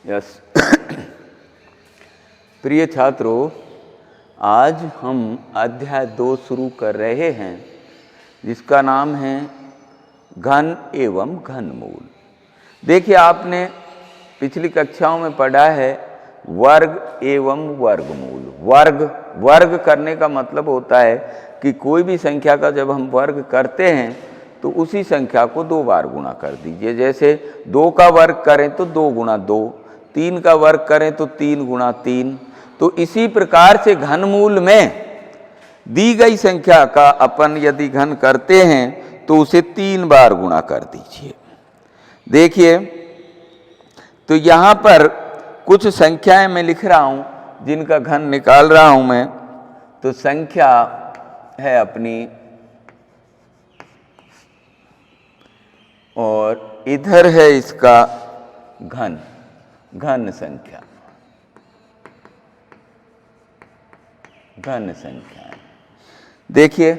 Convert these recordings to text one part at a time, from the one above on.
Yes. प्रिय छात्रों, आज हम अध्याय 2 शुरू कर रहे हैं जिसका नाम है घन एवं घनमूल। देखिए, आपने पिछली कक्षाओं में पढ़ा है वर्ग एवं वर्गमूल। वर्ग करने का मतलब होता है कि कोई भी संख्या का जब हम वर्ग करते हैं तो उसी संख्या को 2 बार गुणा कर दीजिए। जैसे 2 का वर्ग करें तो 2 गुणा 2, 3 का वर्ग करें तो 3 गुणा 3। तो इसी प्रकार से घनमूल में दी गई संख्या का अपन यदि घन करते हैं तो उसे 3 बार गुणा कर दीजिए। देखिए, तो यहाँ पर कुछ संख्याएं मैं लिख रहा हूँ जिनका घन निकाल रहा हूँ मैं। तो संख्या है अपनी, और इधर है इसका घन संख्या, घन संख्या। देखिए,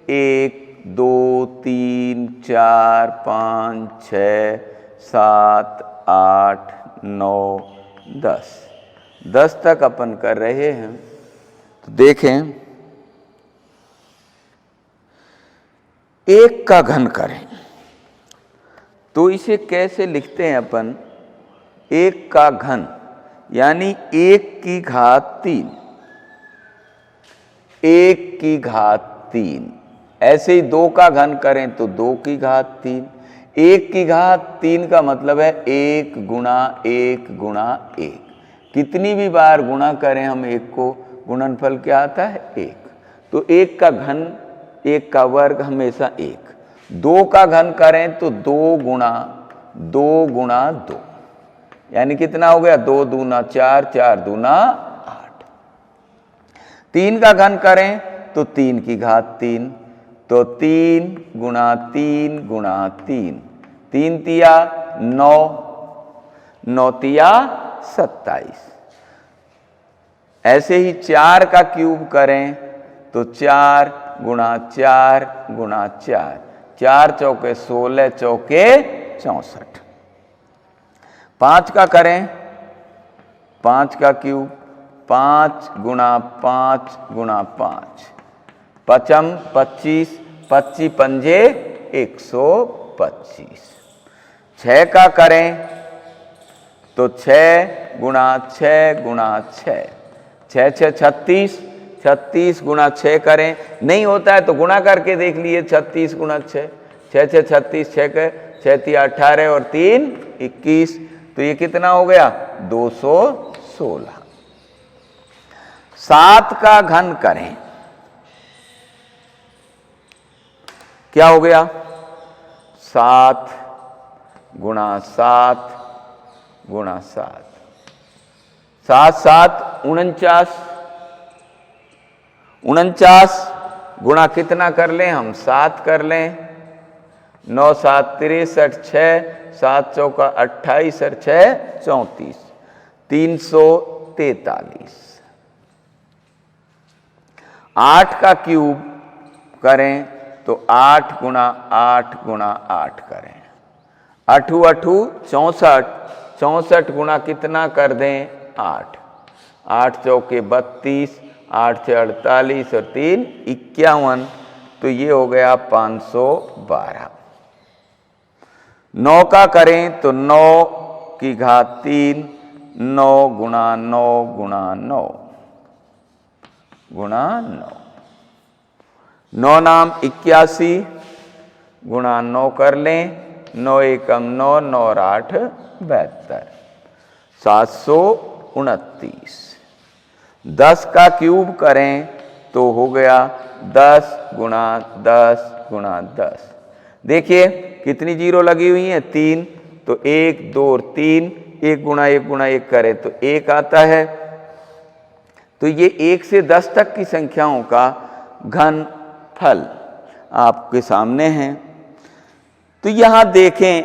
1 2 3 4 5 6 7 8 9 10 तक अपन कर रहे हैं। तो देखें, 1 का घन करें तो इसे कैसे लिखते हैं अपन? 1 का घन यानी 1 की घात 3, 1 की घात 3। ऐसे ही 2 का घन करें तो 2 की घात 3। 1 की घात 3 का मतलब है 1 गुणा 1 गुणा 1। कितनी भी बार गुणा करें हम 1 को, गुणनफल क्या आता है? 1। तो 1 का घन, 1 का वर्ग हमेशा 1। 2 का घन करें तो 2 गुणा 2 यानी कितना हो गया? 2 दूना 4, 4 दूना 8। 3 का घन करें तो 3 की घात 3, तो 3 गुणा 3 गुणा 3, 3 तिया 9, 9 तिया 27। ऐसे ही 4 का क्यूब करें तो 4 गुणा 4 गुणा 4, 4 चौके 16, चौके 64। 5 का करें, 5 का क्यूब 5 गुणा 5 गुणा 5, 5 25, 25 पंजे 125। 6 का करें तो 6 गुणा 6 गुणा 6, 6 6 36, 36 गुणा 6 करें। नहीं होता है तो गुणा करके देख लिए, 36 गुणा 6, 6 6 36, 6 के 6 3 18 और 3 21। तो ये कितना हो गया? 216। 7 का घन करें, क्या हो गया? 7 गुणा 7 गुणा 7, 7 7 49। 49 गुणा कितना कर लें हम? 7 कर लें। 9 7 63, 6 7 चौका 28 और 6 34, 343। 8 का क्यूब करें तो 8 गुणा 8 गुणा 8 करें। 8 8 64, 64 गुणा कितना कर दें? 8, 8 चौके 32, 8 6 48 और 3 51। तो ये हो गया 512। 9 का करें तो 9 की घात 3, 9 गुणा 9 गुणा 9 गुणा 9, 9 नाम 81 गुणा 9 कर लें। 9 एकम 9, 9 और 8 72, 729। 10 का क्यूब करें तो हो गया 10 गुणा 10 गुणा 10। देखिए कितनी जीरो लगी हुई है? 3। तो 1 2 और 3, 1 गुणा 1 गुणा 1 करें तो 1 आता है। तो ये 1 से 10 तक की संख्याओं का घन फल आपके सामने है। तो यहां देखें,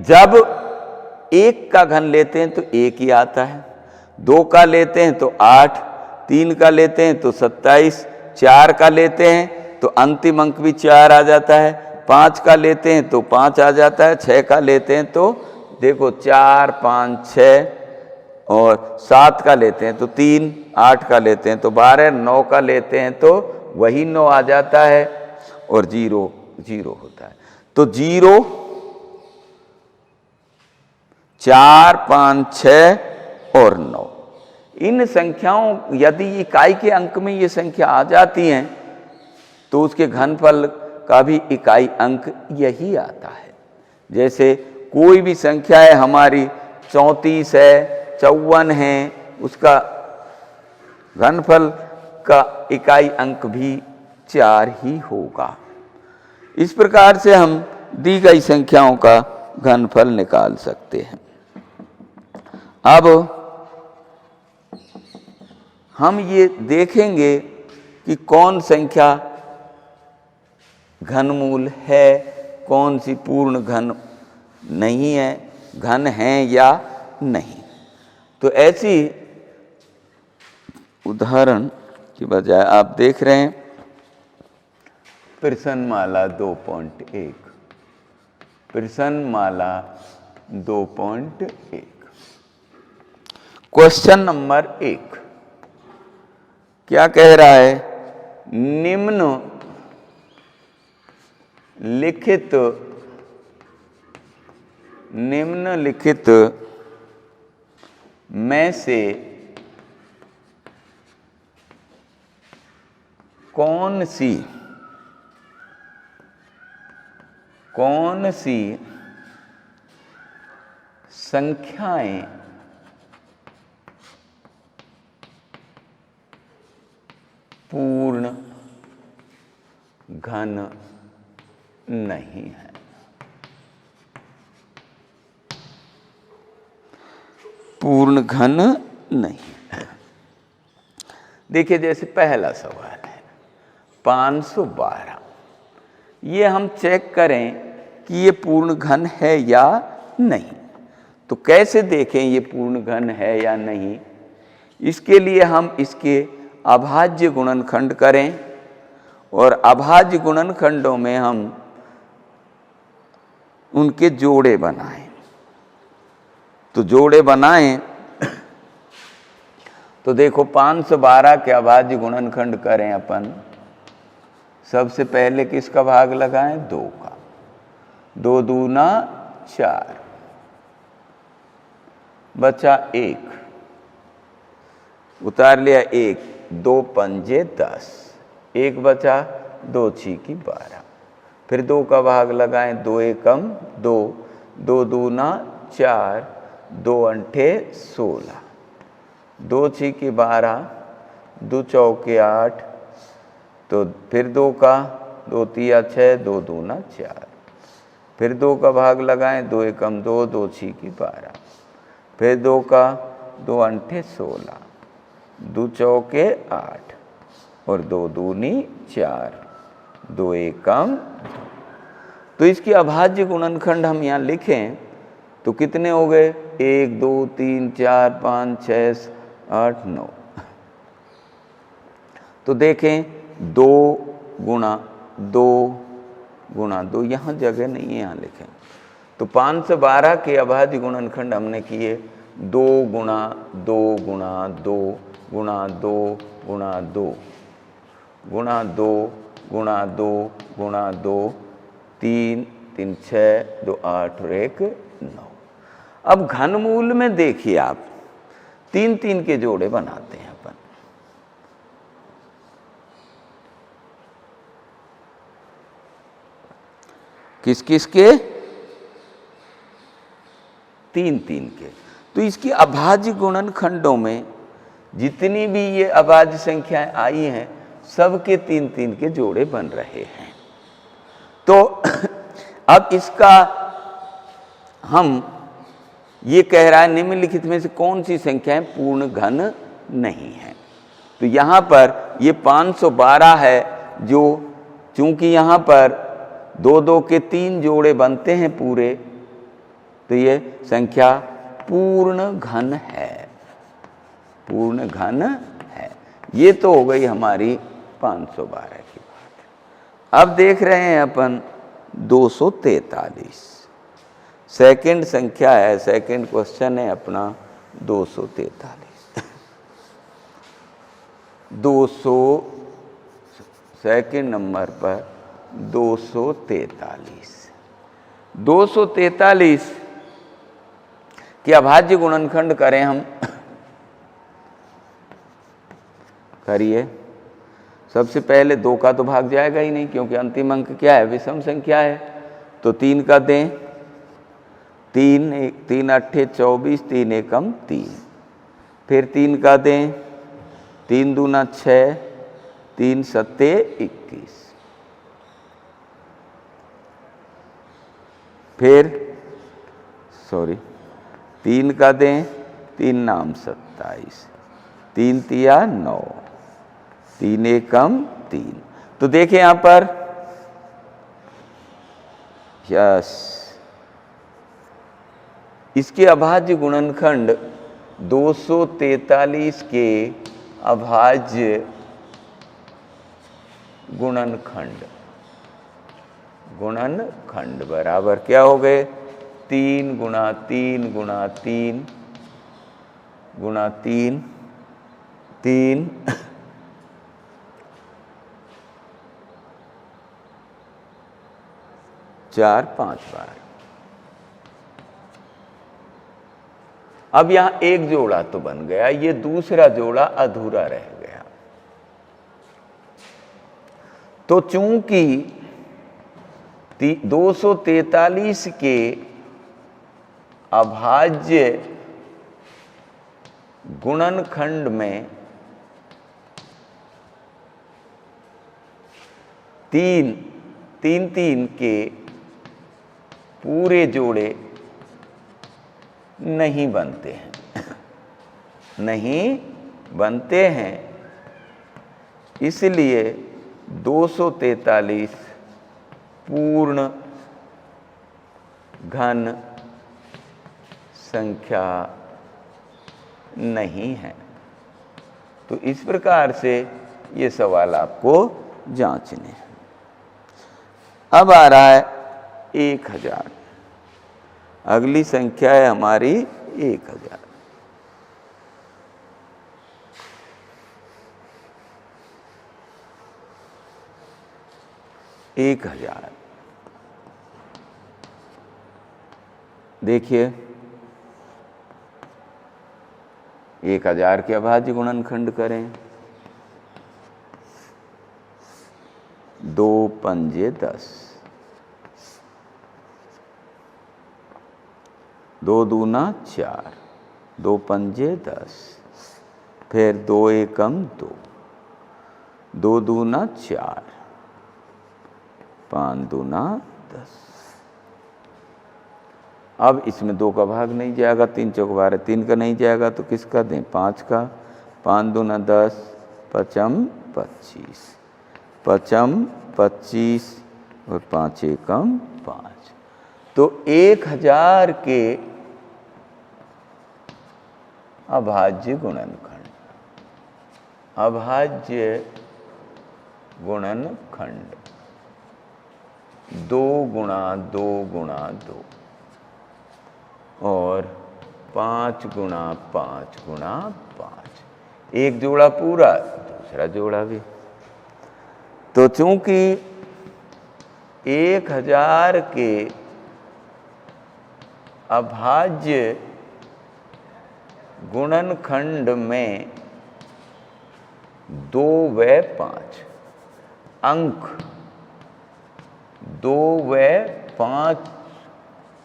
जब 1 का घन लेते हैं तो 1 ही आता है, 2 का लेते हैं तो 8, 3 का लेते हैं तो 27, 4 का लेते हैं तो अंतिम अंक भी 4 आ जाता है, 5 का लेते हैं तो 5 आ जाता है, 6 का लेते हैं तो देखो 4 5 6, और 7 का लेते हैं तो 3, 8 का लेते हैं तो 12, 9 का लेते हैं तो वही 9 आ जाता है और 0 0 होता है। तो 0, 4, 5, 6 और 9, इन संख्याओं यदि इकाई के अंक में ये संख्या आ जाती हैं तो उसके घनफल का भी इकाई अंक यही आता है। जैसे कोई भी संख्या है हमारी 34 है, 54 है, उसका घनफल का इकाई अंक भी 4 ही होगा। इस प्रकार से हम दी गई संख्याओं का घनफल निकाल सकते हैं। अब हम ये देखेंगे कि कौन संख्या घनमूल है, कौन सी पूर्ण घन नहीं है, घन है या नहीं। तो ऐसी उदाहरण की बजाय आप देख रहे हैं प्रश्नमाला 2.1, प्रश्नमाला 2.1 क्वेश्चन नंबर 1 क्या कह रहा है? निम्नलिखित में से कौन सी संख्याएं पूर्ण घन नहीं है। पूर्ण घन नहीं है। देखिए जैसे पहला सवाल है 512, ये हम चेक करें कि ये पूर्ण घन है या नहीं। तो कैसे देखें ये पूर्ण घन है या नहीं? इसके लिए हम इसके अभाज्य गुणनखंड करें और अभाज्य गुणनखंडों में हम उनके जोड़े बनाएं। तो जोड़े बनाएं तो देखो 512 के अभाज्य गुणनखंड करें अपन। सबसे पहले किसका भाग लगाएं? 2 का। 2 दूना 4, बचा 1, उतार लिया 1, 2 पंजे 10, 1 बचा, 2 छीकी 12। फिर 2 का भाग लगाएं, 2 एकम 2, 2 दूना 4, 2 अंठे 16, 2 छीकी 12, 2 चौके 8, तो फिर 2 का, 2 तिया 6, 2 दूना 4। फिर 2 का भाग लगाएं, 2 एकम 2, 2 छीकी 12, फिर 2 का, 2 अंठे 16, 2 चौके 8 और 2 दूनी 4, 2 एकम। तो इसकी अभाज्य गुणनखंड हम यहाँ लिखें तो कितने हो गए? 1, 2, 3, 4, 5, 6, 8, 9। तो देखें 2 गुणा 2 गुणा 2, यहाँ जगह नहीं है, यहाँ लिखें। तो 512 के अभाज्य गुणनखंड हमने किए 2 गुणा 2 गुणा 2 गुणा 2 गुणा 2 गुणा 2 गुणा 2 गुणा 2, 3, 3, 6, 2, 8 और 1, 9। अब घनमूल में देखिए आप 3 3 के जोड़े बनाते हैं अपन। किस किस के? 3 3 के। तो इसकी अभाज्य गुणनखंडों में जितनी भी ये अभाज्य संख्याएं आई हैं सबके 3 3 के जोड़े बन रहे हैं। तो अब इसका हम ये कह रहा है निम्नलिखित में से कौन सी संख्याएं पूर्ण घन नहीं है। तो यहाँ पर ये 512 है, जो चूंकि यहाँ पर 2 2 के 3 जोड़े बनते हैं पूरे, तो ये संख्या पूर्ण घन है, पूर्ण घन है। ये तो हो गई हमारी 512 की बात। अब देख रहे हैं अपन 243, सेकंड संख्या है, सेकंड क्वेश्चन है अपना 243। 200 सेकंड नंबर पर 243। 243 की अभाज्य गुणनखंड करें हम। करिए। सबसे पहले 2 का तो भाग जाएगा ही नहीं, क्योंकि अंतिम अंक क्या है, विषम संख्या है। तो 3 का दें, 3 अट्ठे 24, 3 एकम 3। फिर 3 का दें, 3 दूना 6, 3 सत्ते 21। फिर 3 का दें, 3 नाम 27, 3 तिया 9, 3 एकम 3। तो देखिए यहां पर यस, इसके अभाज्य गुणनखंड 243 के अभाज्य गुणनखंड बराबर क्या हो गए, 3 गुणा 3 गुणा 3 गुणा 3, 3 4 5 बार। अब यहां एक जोड़ा तो बन गया, ये दूसरा जोड़ा अधूरा रह गया। तो चूंकि 243 के अभाज्य गुणनखंड में 3 के पूरे जोड़े नहीं बनते हैं, नहीं बनते हैं, इसलिए 243 पूर्ण घन संख्या नहीं है। तो इस प्रकार से ये सवाल आपको जांचने हैं। अब आ रहा है 1000। अगली संख्या है हमारी 1000। देखिए 1000 के अभाज्य गुणनखंड करें, 2 पंजे 10, 2 दूना 4, 2 पंजे 10, फिर 2 एकम 2, 2 दूना 4, 5 दूना 10। अब इसमें 2 का भाग नहीं जाएगा, 3 चौक 12, 3 का नहीं जाएगा तो किसका दें, 5 का। 5 दूना 10, 5 25, 5 25 और 5 एकम 5। तो 1000 के अभाज्य गुणनखंड, अभाज्य गुणनखंड 2 गुणा 2 गुणा 2 और 5 गुणा 5 गुणा 5। एक जोड़ा पूरा, दूसरा जोड़ा भी। तो चूंकि 1000 के अभाज्य गुणनखंड में 2 व 5 अंक, 2 व 5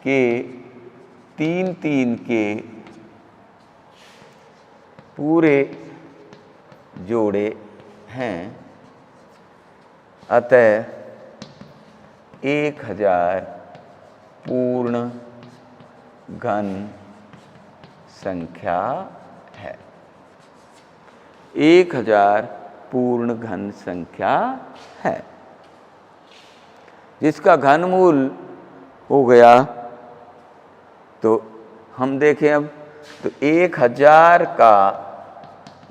के 3 के पूरे जोड़े हैं, अतः 1000 पूर्ण घन संख्या है। 1000 पूर्ण घन संख्या है, जिसका घनमूल हो गया। तो हम देखें अब, तो 1000 का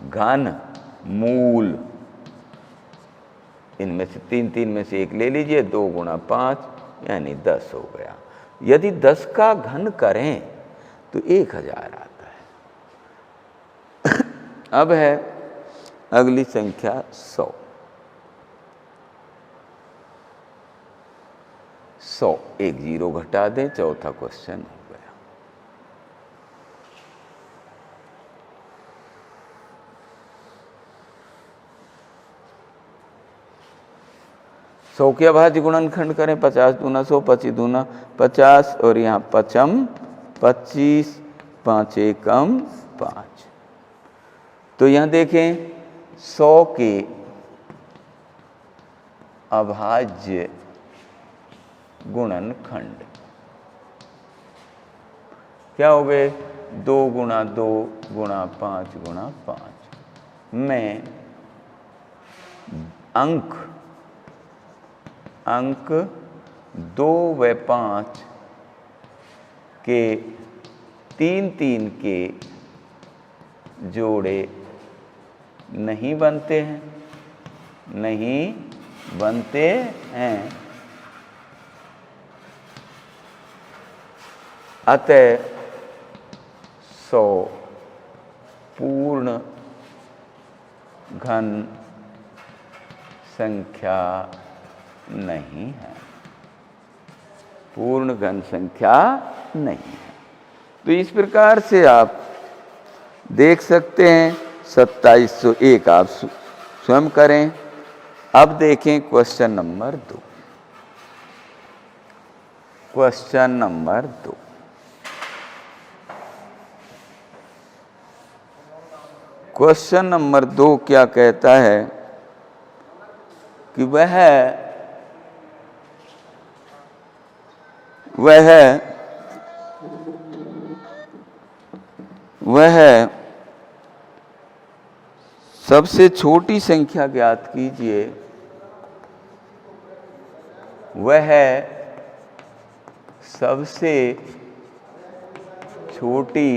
घन मूल, इनमें से 3 में से एक ले लीजिए, 2 गुणा 5 यानी 10 हो गया। यदि 10 का घन करें तो 1000 आता है। अब है अगली संख्या 100। 100 एक जीरो घटा दें, चौथा क्वेश्चन हो गया। सौ के अभाज्य गुणनखंड करें, 50 दूना 100, 25 दूना 50 और यहाँ पचम 25, 5 एकम 5। तो यहाँ देखें 100 के अभाज्य गुणनखंड क्या हो गए? 2 गुणा 2 गुणा 5 गुणा 5 में अंक 2 व 5 के 3 के जोड़े नहीं बनते हैं, अतः 100 पूर्ण घन संख्या नहीं है, पूर्ण घन संख्या नहीं है। तो इस प्रकार से आप देख सकते हैं 2701 आप स्वयं करें। अब देखें question number 2। Question number 2, question number 2 क्या कहता है कि वह सबसे छोटी संख्या ज्ञात कीजिए, वह सबसे छोटी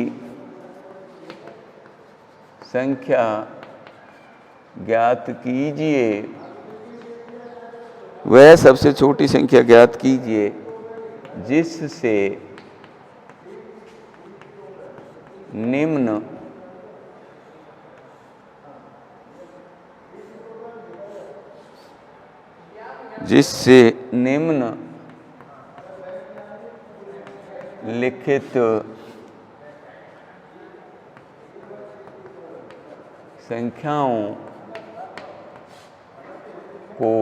संख्या ज्ञात कीजिए, वह सबसे छोटी संख्या ज्ञात कीजिए जिससे निम्न लिखित संख्याओं को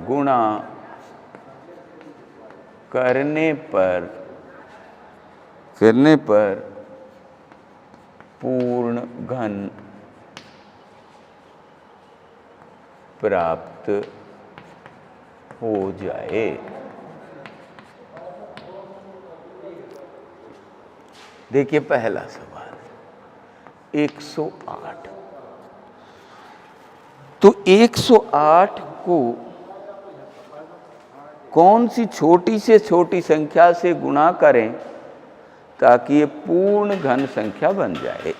गुणा करने पर पूर्ण घन प्राप्त हो जाए। देखिए पहला सवाल 108। तो 108 को कौन सी छोटी से छोटी संख्या से गुणा करें ताकि ये पूर्ण घन संख्या बन जाए।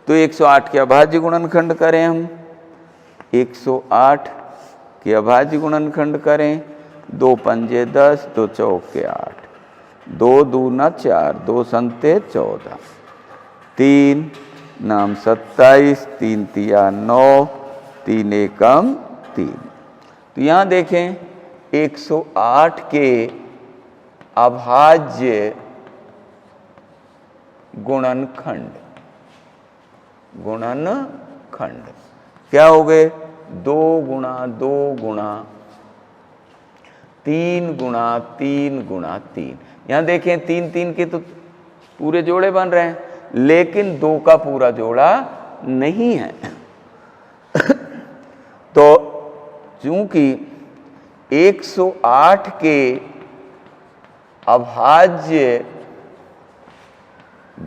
तो 108 के अभाज्य गुणनखंड करें हम। 108 के अभाज्य गुणनखंड करें। 2 पंजे 10, 2 चौके 8, 2 दूना 4, 2 संते 14, 3 नाम 27, 3 तिया 9, 3 एकम 3। तो यहाँ देखें 108 के अभाज्य गुणनखंड क्या हो गए? 2 गुणा 2 गुणा 3 गुणा 3 गुणा 3। यहाँ देखें 3 3 के तो पूरे जोड़े बन रहे हैं, लेकिन 2 का पूरा जोड़ा नहीं है। तो चूंकि 108 के अभाज्य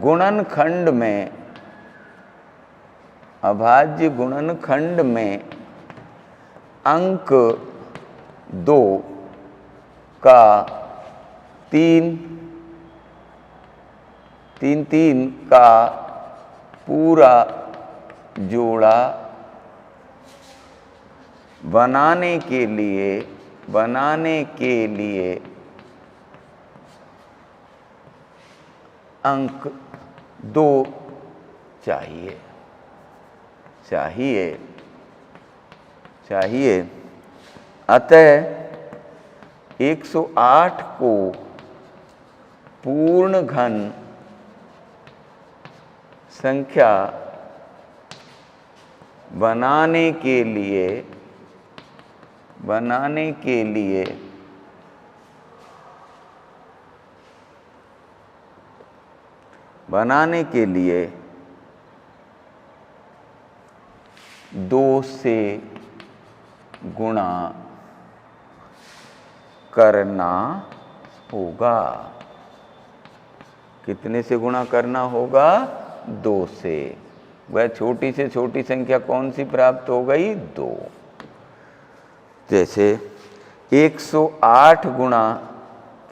गुणनखंड में अंक 2 का 3 का पूरा जोड़ा बनाने के लिए अंक 2 चाहिए चाहिए चाहिए। अतः 108 को पूर्ण घन संख्या बनाने के लिए दो से गुणा करना होगा। कितने से गुणा करना होगा? 2 से। वह छोटी से छोटी संख्या कौन सी प्राप्त हो गई? 2। जैसे 108 गुणा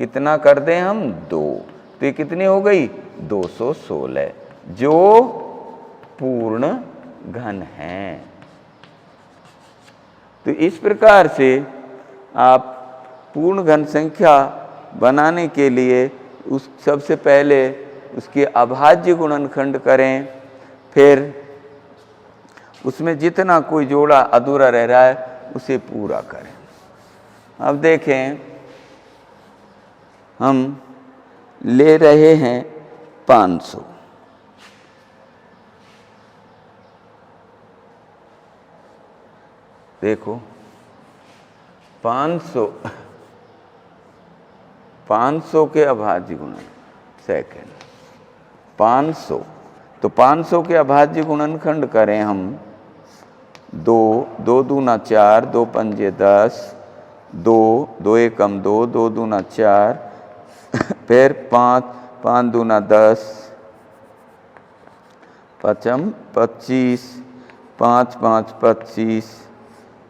कितना कर दें हम? 2, तो ये कितनी हो गई? 216, जो पूर्ण घन है। तो इस प्रकार से आप पूर्ण घन संख्या बनाने के लिए सबसे पहले उसके अभाज्य गुणनखंड करें, फिर उसमें जितना कोई जोड़ा अधूरा रह रहा है उसे पूरा करें। अब देखें, हम ले रहे हैं 500। देखो 500 के अभाज्य गुणन सेकेंड 500, तो 500 के अभाज्य गुणनखंड करें हम 2, 2 दूना 4, 2 पंजे 10, 2, 2 एकम 2, 2 दूना 4, फिर 5, 5 दूना 10, पचम 25, 5 5 25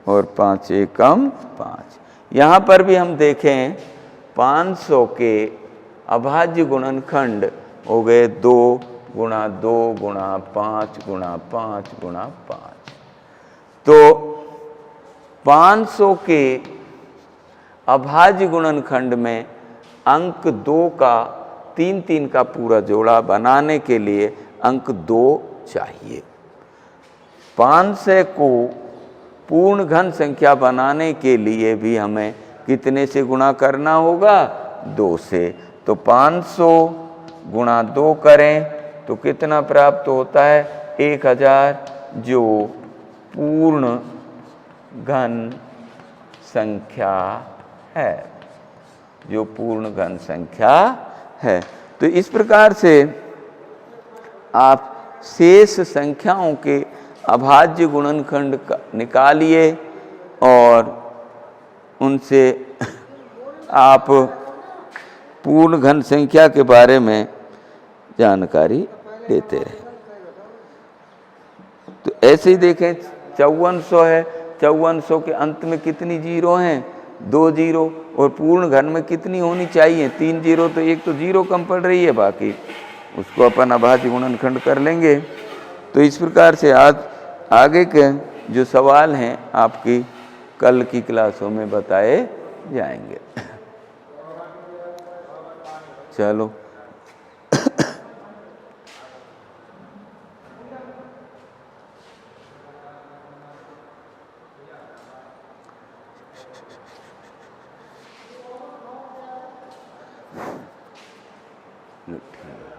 और 5 एकम 5। यहाँ पर भी हम देखें 500 के अभाज्य गुणनखंड हो गए 2 गुणा 2 गुणा 5 गुणा 5 गुणा 5। तो 500 के अभाज्य गुणनखंड में अंक 2 का 3 3 का पूरा जोड़ा बनाने के लिए अंक 2 चाहिए। 500 को पूर्ण घन संख्या बनाने के लिए भी हमें कितने से गुणा करना होगा? 2 से। तो 500 गुणा 2 करें तो कितना प्राप्त होता है? 1000, जो पूर्ण घन संख्या है, जो पूर्ण घन संख्या है। तो इस प्रकार से आप शेष संख्याओं के अभाज्य गुणनखंड निकालिए और उनसे आप पूर्ण घन संख्या के बारे में जानकारी लेते रहे। तो ऐसे ही देखें 5400 है, 5400 के अंत में कितनी जीरो हैं? 2 जीरो। और पूर्ण घन में कितनी होनी चाहिए? 3 जीरो। तो एक तो जीरो कम पड़ रही है, बाकी उसको अपन अभाज्य गुणनखंड कर लेंगे। तो इस प्रकार से आज आगे के जो सवाल हैं आपकी कल की क्लासों में बताए जाएंगे। चलो ठीक है।